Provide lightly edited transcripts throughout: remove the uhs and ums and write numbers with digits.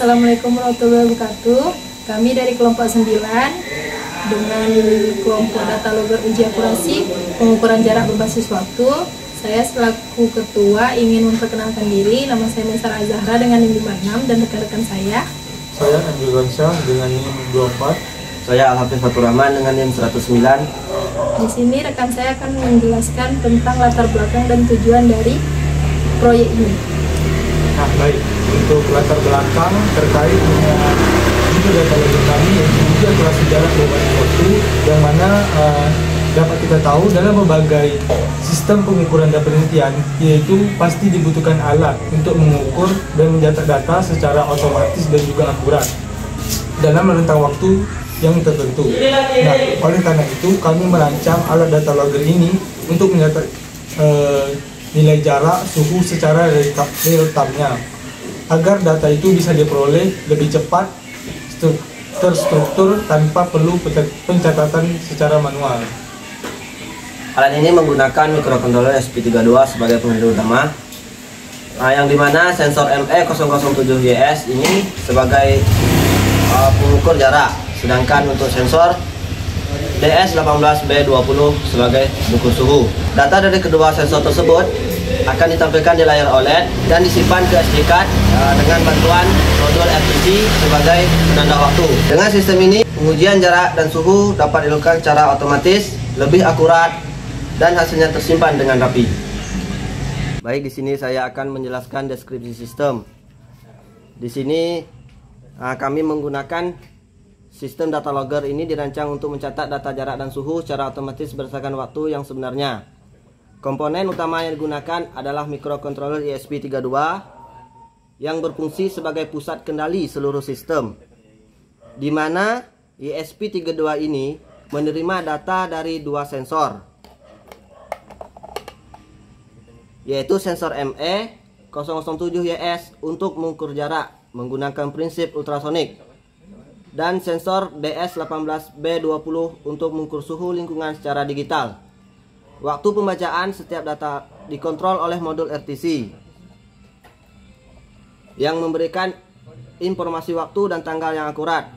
Assalamualaikum warahmatullahi wabarakatuh. Kami dari kelompok 9 dengan kelompok data logger uji akurasi pengukuran jarak berbasis waktu. Saya selaku ketua ingin memperkenalkan diri. Nama saya Mesar Azahra dengan NIM 56 dan rekan-rekan saya. Saya Nabil Gonsyah dengan NIM 24. Saya Al-Hafiz Fatur Rahman dengan NIM 109. Di sini rekan saya akan menjelaskan tentang latar belakang dan tujuan dari proyek ini. Nah, baik, untuk latar belakang terkait dengan uji data logger kami, yaitu uji akurasi jarak berbasis waktu, yang mana dapat kita tahu dalam berbagai sistem pengukuran dan penelitian, yaitu pasti dibutuhkan alat untuk mengukur dan mencetak data secara otomatis dan juga akurat dalam rentang waktu yang tertentu. Nah, oleh karena itu kami merancang alat data logger ini untuk mencatat nilai jarak, suhu secara real time-nya, agar data itu bisa diperoleh lebih cepat, terstruktur tanpa perlu pencatatan secara manual. Alat ini menggunakan microcontroller SP32 sebagai pengendali utama, yang dimana sensor ME007YS ini sebagai pengukur jarak, sedangkan untuk sensor DS18B20 sebagai pengukur suhu. Data dari kedua sensor tersebut akan ditampilkan di layar OLED dan disimpan ke SD card dengan bantuan modul RTC sebagai penanda waktu. Dengan sistem ini, pengujian jarak dan suhu dapat dilakukan secara otomatis, lebih akurat, dan hasilnya tersimpan dengan rapi. Baik, di sini saya akan menjelaskan deskripsi sistem. Di sini kami menggunakan sistem data logger ini dirancang untuk mencatat data jarak dan suhu secara otomatis berdasarkan waktu yang sebenarnya. Komponen utama yang digunakan adalah microcontroller ESP32 yang berfungsi sebagai pusat kendali seluruh sistem, di mana ESP32 ini menerima data dari dua sensor, yaitu sensor ME007YS untuk mengukur jarak menggunakan prinsip ultrasonik, dan sensor DS18B20 untuk mengukur suhu lingkungan secara digital. Waktu pembacaan setiap data dikontrol oleh modul RTC yang memberikan informasi waktu dan tanggal yang akurat.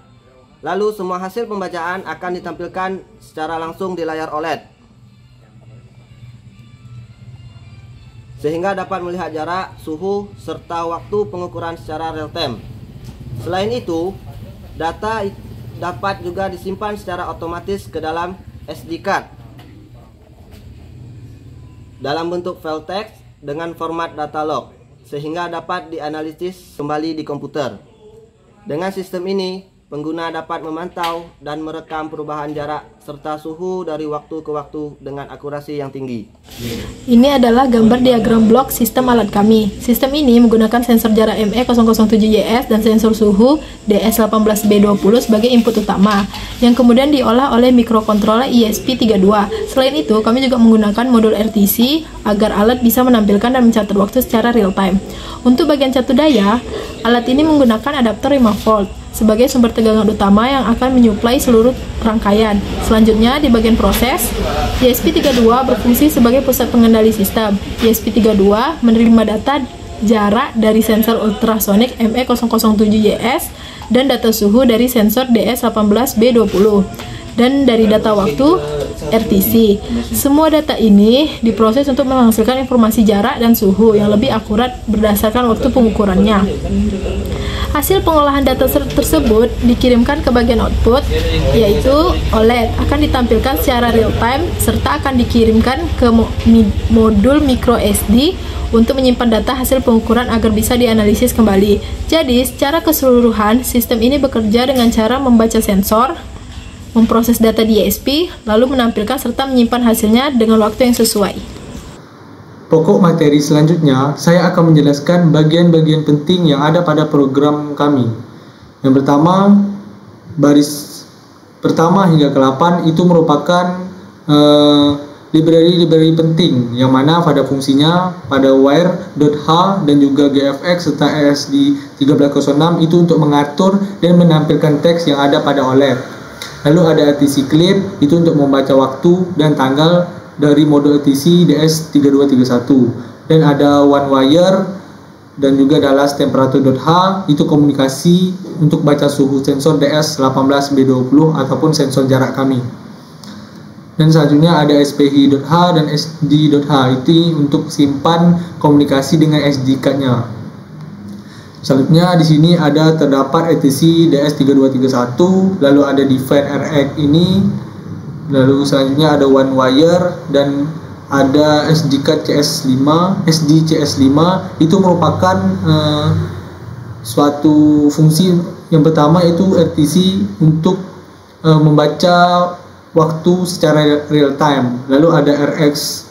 Lalu semua hasil pembacaan akan ditampilkan secara langsung di layar OLED, sehingga dapat melihat jarak, suhu, serta waktu pengukuran secara real time. Selain itu, data dapat juga disimpan secara otomatis ke dalam SD card dalam bentuk file teks dengan format data log, sehingga dapat dianalisis kembali di komputer. Dengan sistem ini, pengguna dapat memantau dan merekam perubahan jarak serta suhu dari waktu ke waktu dengan akurasi yang tinggi. Ini adalah gambar diagram blok sistem alat kami. Sistem ini menggunakan sensor jarak ME007YS dan sensor suhu DS18B20 sebagai input utama, yang kemudian diolah oleh microcontroller ESP32. Selain itu, kami juga menggunakan modul RTC agar alat bisa menampilkan dan mencatat waktu secara real time. Untuk bagian catu daya, alat ini menggunakan adaptor 5 volt sebagai sumber tegangan utama yang akan menyuplai seluruh rangkaian. Selanjutnya, di bagian proses, ESP32 berfungsi sebagai pusat pengendali sistem. ESP32 menerima data jarak dari sensor ultrasonik ME007YS dan data suhu dari sensor DS18B20 dan dari data waktu RTC. Semua data ini diproses untuk menghasilkan informasi jarak dan suhu yang lebih akurat berdasarkan waktu pengukurannya. Hasil pengolahan data tersebut dikirimkan ke bagian output, yaitu OLED, akan ditampilkan secara real time serta akan dikirimkan ke modul micro SD untuk menyimpan data hasil pengukuran agar bisa dianalisis kembali. Jadi, secara keseluruhan, sistem ini bekerja dengan cara membaca sensor, memproses data di ESP, lalu menampilkan serta menyimpan hasilnya dengan waktu yang sesuai. Pokok materi selanjutnya, saya akan menjelaskan bagian-bagian penting yang ada pada program kami. Yang pertama, baris pertama hingga ke-8 itu merupakan library penting, yang mana pada fungsinya pada wire.h dan juga GFX serta ESD1306 itu untuk mengatur dan menampilkan teks yang ada pada OLED. Lalu ada RTC clip, itu untuk membaca waktu dan tanggal dari modul RTC DS3231, dan ada one wire dan juga Dallas temperature.h itu komunikasi untuk baca suhu sensor DS18B20 ataupun sensor jarak kami. Dan selanjutnya ada sphi.h dan sd.h itu untuk simpan komunikasi dengan SD card-nya. Selanjutnya di sini ada terdapat etc DS3231, lalu ada define RX ini, lalu selanjutnya ada one wire dan ada SD card CS5, SD CS5 itu merupakan suatu fungsi yang pertama yaitu RTC untuk membaca waktu secara real time. Lalu ada RX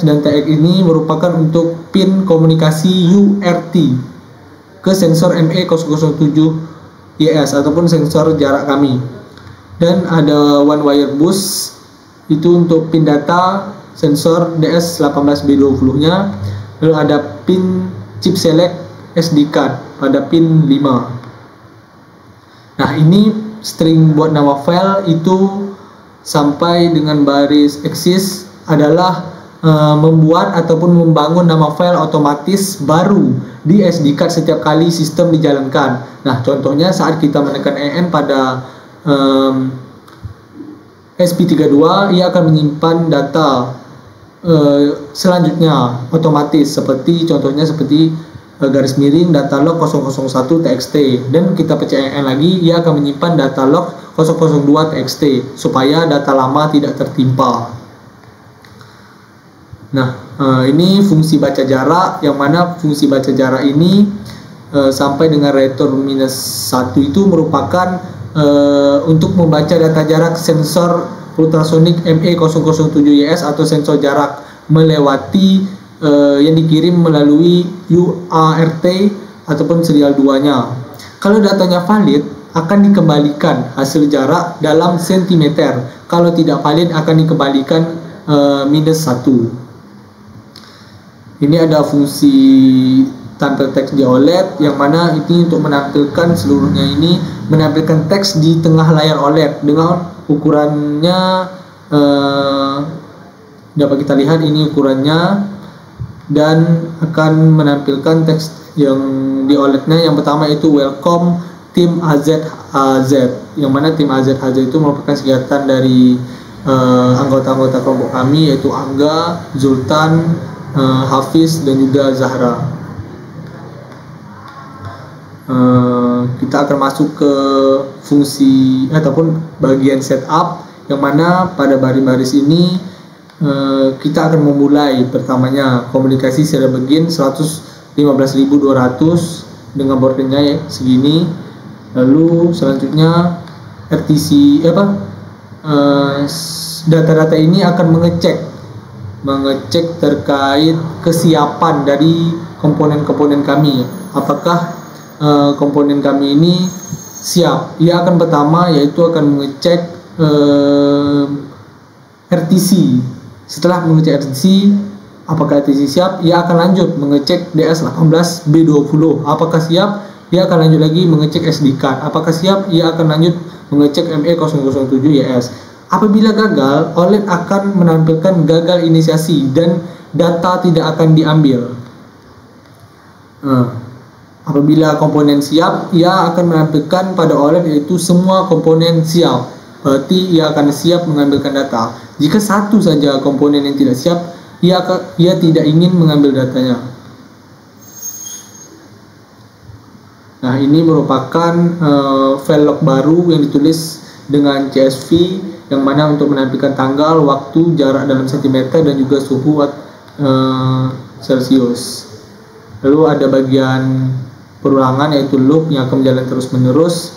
dan TX ini merupakan untuk pin komunikasi URT ke sensor ME007YS ataupun sensor jarak kami. Dan ada one wire bus itu untuk pin data sensor DS18B20 nya. Lalu ada pin chip select SD card pada pin 5. Nah, ini string buat nama file itu sampai dengan baris eksis adalah membuat ataupun membangun nama file otomatis baru di SD card setiap kali sistem dijalankan. Nah, contohnya saat kita menekan EN pada SP32, ia akan menyimpan data selanjutnya otomatis, seperti contohnya seperti garis miring data log 001 txt, dan kita pecah EN lagi, ia akan menyimpan data log 002 txt supaya data lama tidak tertimpa. Nah, ini fungsi baca jarak, yang mana fungsi baca jarak ini sampai dengan return -1 itu merupakan untuk membaca data jarak sensor ultrasonic ME007YS atau sensor jarak melewati yang dikirim melalui UART ataupun serial 2-nya. Kalau datanya valid, akan dikembalikan hasil jarak dalam sentimeter. Kalau tidak valid, akan dikembalikan -1. Ini ada fungsi tampil teks di OLED, yang mana ini untuk menampilkan seluruhnya ini menampilkan teks di tengah layar OLED dengan ukurannya dapat kita lihat ini ukurannya, dan akan menampilkan teks yang di OLED-nya. Yang pertama itu welcome tim AZHZ, yang mana tim AZHZ itu merupakan singkatan dari anggota-anggota kelompok kami, yaitu Angga, Zultan, Hafiz dan juga Zahra. Kita akan masuk ke fungsi ataupun bagian setup, yang mana pada baris-baris ini kita akan memulai pertamanya komunikasi serial begin 115.200 dengan bordernya ya segini. Lalu selanjutnya RTC data-data ini akan mengecek terkait kesiapan dari komponen-komponen kami, apakah komponen kami ini siap. Ia akan pertama yaitu akan mengecek RTC. Setelah mengecek RTC, apakah RTC siap, ia akan lanjut mengecek DS18B20. Apakah siap, ia akan lanjut lagi mengecek SD card. Apakah siap, ia akan lanjut mengecek ME007YS. Apabila gagal, OLED akan menampilkan gagal inisiasi dan data tidak akan diambil. Apabila komponen siap, ia akan menampilkan pada OLED yaitu semua komponen siap. Berarti ia akan siap mengambilkan data. Jika satu saja komponen yang tidak siap, ia tidak ingin mengambil datanya. Nah, ini merupakan file log baru yang ditulis dengan CSV, yang mana untuk menampilkan tanggal, waktu, jarak dalam sentimeter, dan juga suhu Celsius. Lalu ada bagian perulangan yaitu loop yang akan berjalan terus menerus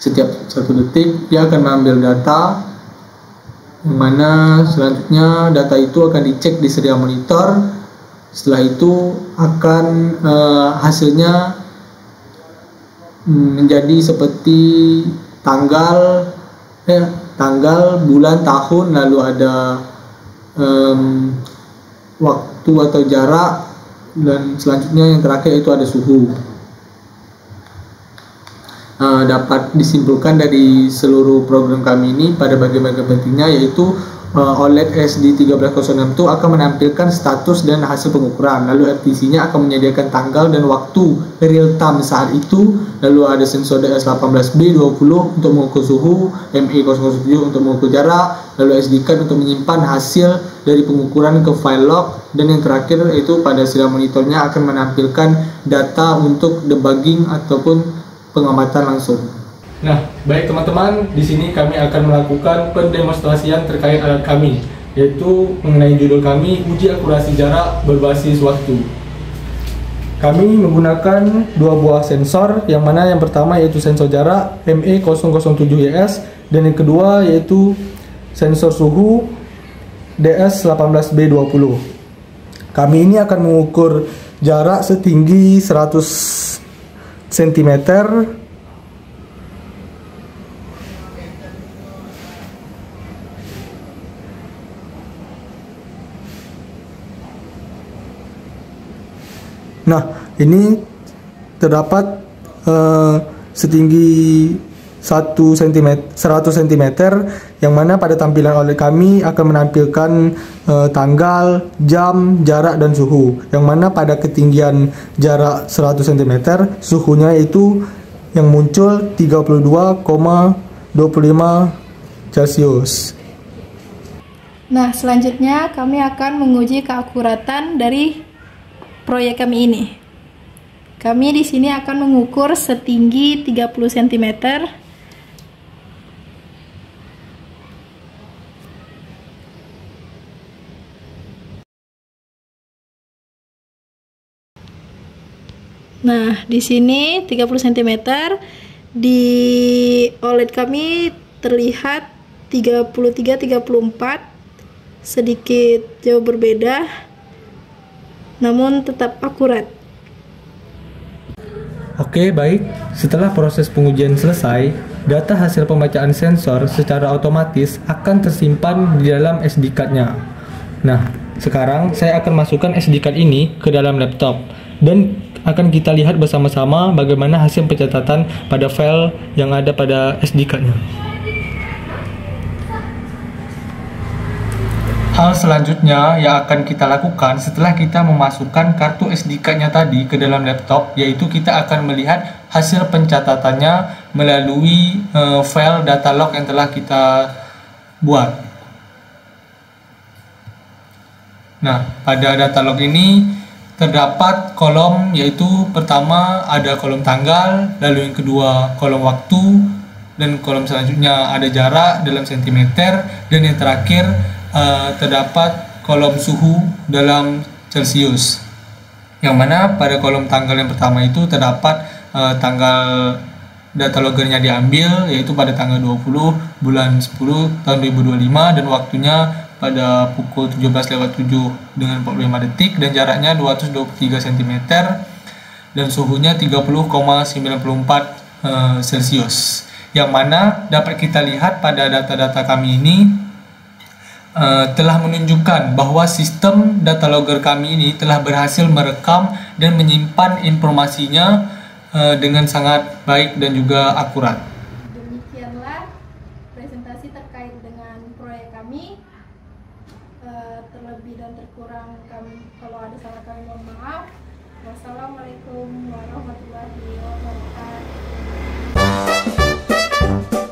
setiap 1 detik. Dia akan mengambil data, yang mana selanjutnya data itu akan dicek di serial monitor. Setelah itu akan hasilnya menjadi seperti tanggal, bulan, tahun, lalu ada waktu atau jarak, dan selanjutnya yang terakhir itu ada suhu. Dapat disimpulkan dari seluruh program kami ini pada bagian-bagian pentingnya, yaitu OLED SD1306 itu akan menampilkan status dan hasil pengukuran. Lalu FTC-nya akan menyediakan tanggal dan waktu real time saat itu. Lalu ada sensor DS18B20 untuk mengukur suhu, ME007 untuk mengukur jarak, lalu SD card untuk menyimpan hasil dari pengukuran ke file log, dan yang terakhir yaitu pada sidang monitornya akan menampilkan data untuk debugging ataupun pengamatan langsung. Nah, baik teman-teman, di sini kami akan melakukan pendemonstrasian terkait alat kami, yaitu mengenai judul kami, uji akurasi jarak berbasis waktu. Kami menggunakan dua buah sensor, yang mana yang pertama yaitu sensor jarak ME007YS, dan yang kedua yaitu sensor suhu DS18B20. Kami ini akan mengukur jarak setinggi 100 cm Nah, ini terdapat setinggi 100 cm, yang mana pada tampilan OLED kami akan menampilkan tanggal, jam, jarak, dan suhu. Yang mana pada ketinggian jarak 100 cm, suhunya itu yang muncul 32,25 Celcius. Nah, selanjutnya kami akan menguji keakuratan dari proyek kami ini. Kami di sini akan mengukur setinggi 30 cm. Nah, di sini 30 cm. Di OLED kami terlihat 33-34, sedikit jauh berbeda, namun tetap akurat. Oke, baik. Setelah proses pengujian selesai, data hasil pembacaan sensor secara otomatis akan tersimpan di dalam SD card-nya. Nah, sekarang saya akan masukkan SD card ini ke dalam laptop, dan akan kita lihat bersama-sama bagaimana hasil pencatatan pada file yang ada pada SD card-nya. Hal selanjutnya yang akan kita lakukan setelah kita memasukkan kartu SD card-nya tadi ke dalam laptop, yaitu kita akan melihat hasil pencatatannya melalui file data log yang telah kita buat. Nah, pada data log ini terdapat kolom, yaitu pertama ada kolom tanggal, lalu yang kedua kolom waktu, dan kolom selanjutnya ada jarak dalam sentimeter, dan yang terakhir terdapat kolom suhu dalam Celcius, yang mana pada kolom tanggal yang pertama itu terdapat tanggal data loggernya diambil, yaitu pada tanggal 20 bulan 10 tahun 2025, dan waktunya pada pukul 17.07 dengan 45 detik, dan jaraknya 223 cm, dan suhunya 30,94 Celcius, yang mana dapat kita lihat pada data-data kami ini telah menunjukkan bahwa sistem data logger kami ini telah berhasil merekam dan menyimpan informasinya dengan sangat baik dan juga akurat. Demikianlah presentasi terkait dengan proyek kami. Terlebih dan terkurang kami, kalau ada salah kami mohon maaf. Wassalamualaikum warahmatullahi wabarakatuh.